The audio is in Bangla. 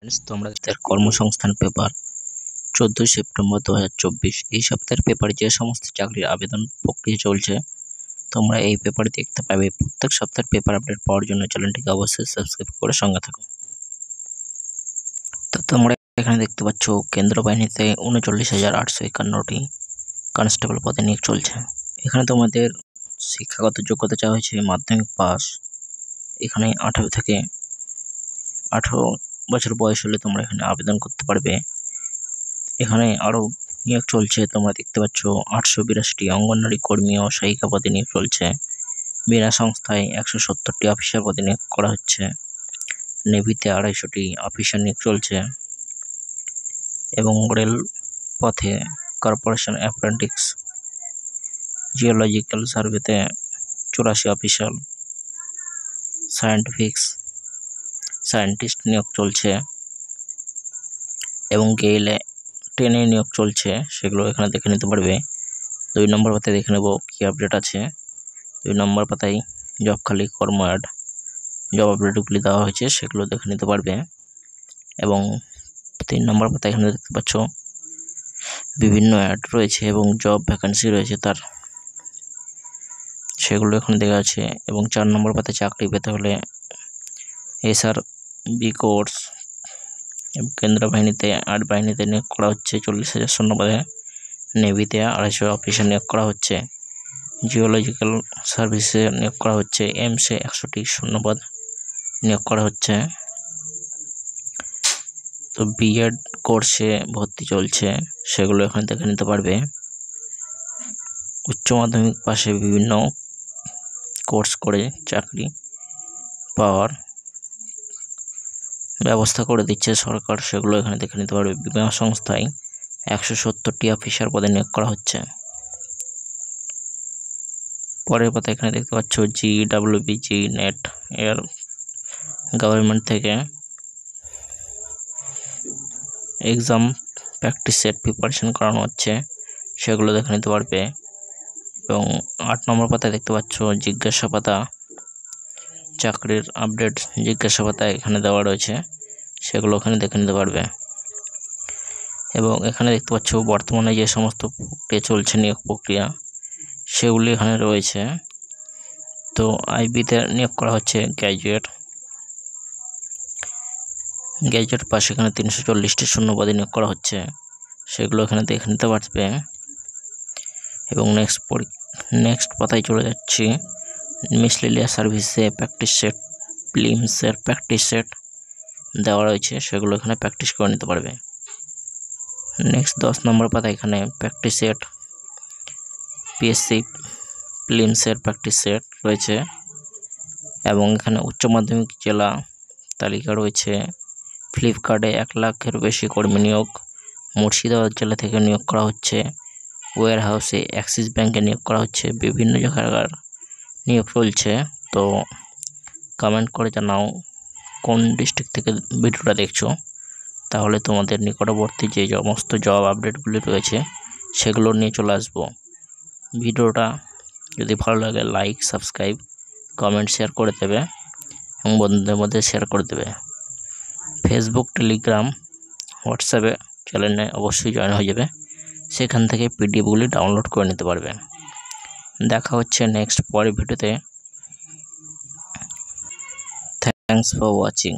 फ्रेंड्स, তোমরা কর্মসংস্থান পেপার 14 সেপ্টেম্বর 2024 এই সপ্তাহের পেপারে যে সমস্ত চাকরির আবেদন প্রক্রিয়া চলছে তোমরা এই পেপারে দেখতে পাবে। প্রত্যেক সপ্তাহের পেপার আপডেট পাওয়ার জন্য চ্যানেলটিকে অবশ্যই সাবস্ক্রাইব করে সঙ্গে থাকো। তো তোমরা এখানে দেখতে পাচ্ছ কেন্দ্র বাহিনীতে 39,851টি কনস্টেবল পদে নিয়োগ চলছে। এখানে তোমাদের শিক্ষাগত যোগ্যতা চাওয়া হয়েছে মাধ্যমিক পাস। এখানে 18 থেকে 18 বছর বয়স হলে তোমরা এখানে আবেদন করতে পারবে। এখানে আরো নিয়োগ চলছে, তোমরা দেখতে পাচ্ছ 882টি অঙ্গনওয়াড়ি কর্মী ও সহায়িকা পদে নিয়োগ চলছে। বিনা সংস্থায় 170টি অফিসার পদে নিয়োগ করা হচ্ছে। নেভিতে 250টি অফিসার নিয়োগ চলছে এবং রেল পথে কর্পোরেশন অ্যাপ্রেন্টিস, জিওলজিক্যাল সার্ভেতে 84 অফিসার, সায়েন্টিস্ট নিয়োগ চলছে এবং গেইলে 10 নিয়োগ চলছে, সেগুলো এখানে দেখে নিতে পারবে। 2 নম্বর পাতায় দেখে নেব কি আপডেট আছে। 2 নম্বর পাতায় জব খালি কর্ম অ্যাড জব আপডেটগুলি দেওয়া হয়েছে, সেগুলো দেখে নিতে পারবে। এবং 3 নম্বর পাতায় এখানে দেখতে পাচ্ছ বিভিন্ন অ্যাড রয়েছে এবং জব ভ্যাকেন্সি রয়েছে তার, সেগুলো এখানে দেওয়া আছে। এবং 4 নম্বর পাতায় চাকরি পেতে হলে SRB কোর্স কেন্দ্র বাহিনীতে 8 বাহিনীতে নিয়োগ করা হচ্ছে 40,000 শূন্য পদে। নেভিতে 250 অফিসার নিয়োগ করা হচ্ছে। জিওলজিক্যাল সার্ভিসে নিয়োগ করা হচ্ছে। এমসে 100টি শূন্য পদ নিয়োগ করা হচ্ছে। তো বিএড কোর্সে ভর্তি চলছে, সেগুলো এখানে দেখে নিতে পারবে। উচ্চ মাধ্যমিক পাশে বিভিন্ন কোর্স করে চাকরি পাওয়ার ব্যবস্থা করে দিচ্ছে সরকার, সেগুলো এখানে দেখে নিতে পারবে। বিমা সংস্থায় 170টি অফিসার পদে নিয়োগ করা হচ্ছে। পরের পাতা এখানে দেখতে পাচ্ছ GWBG নেট এর গভর্নমেন্ট থেকে এক্সাম প্র্যাকটিস সেট প্রিপারেশন করানো হচ্ছে, সেগুলো দেখে নিতে পারবে। এবং 8 নম্বর পাতায় দেখতে পাচ্ছ জিজ্ঞাসাবাদা চাকরির আপডেট, জিজ্ঞাসাবাদা এখানে দেওয়া রয়েছে, সেগুলো এখানে দেখে নিতে পারবে। এবং এখানে দেখতে পাচ্ছ বর্তমানে যে সমস্ত প্রক্রিয়া চলছে নিয়োগ প্রক্রিয়া সেগুলি এখানে রয়েছে। তো আইবিতে নিয়োগ করা হচ্ছে গ্র্যাজুয়েট পাশে এখানে 340টি শূন্য পদে নিয়োগ করা হচ্ছে, সেগুলো এখানে দেখে নিতে পারবে। এবং নেক্সট পাতায় চলে যাচ্ছি। মিসলেনিয়াস সার্ভিসে প্র্যাকটিস সেট, প্রিলিমসের প্র্যাকটিস সেট দেওয়া রয়েছে, সেগুলো এখানে প্র্যাকটিস করে নিতে পারবে। নেক্সট 10 নম্বর পাতায় এখানে প্র্যাকটিস সেট পিএসসি প্রিলিমসের প্র্যাকটিস সেট রয়েছে। এবং এখানে উচ্চ মাধ্যমিক জেলা তালিকা রয়েছে। ফ্লিপকার্টে 1 লাখের বেশি কর্মী নিয়োগ, মুর্শিদাবাদ জেলা থেকে নিয়োগ করা হচ্ছে। ওয়্যার হাউসে অ্যাক্সিস ব্যাংকে নিয়োগ করা হচ্ছে। বিভিন্ন জায়গার নিয়োগ চলছে। তো কমেন্ট করে জানাও কোন ডিস্ট্রিক্ট থেকে ভিডিওটা দেখছো, তাহলে তোমাদের নিকটবর্তী যে সমস্ত জব আপডেটগুলি রয়েছে সেগুলো নিয়ে চলে আসবো। ভিডিওটা যদি ভালো লাগে লাইক, সাবস্ক্রাইব, কমেন্ট, শেয়ার করে দেবে এবং বন্ধুদের মধ্যে শেয়ার করে দেবে। ফেসবুক, টেলিগ্রাম, হোয়াটসঅ্যাপে চ্যানেলে অবশ্যই জয়েন হয়ে যাবে, সেখান থেকে পিডিএফগুলি ডাউনলোড করে নিতে পারবে। দেখা হচ্ছে নেক্সট পরের ভিডিওতে। Thanks for watching.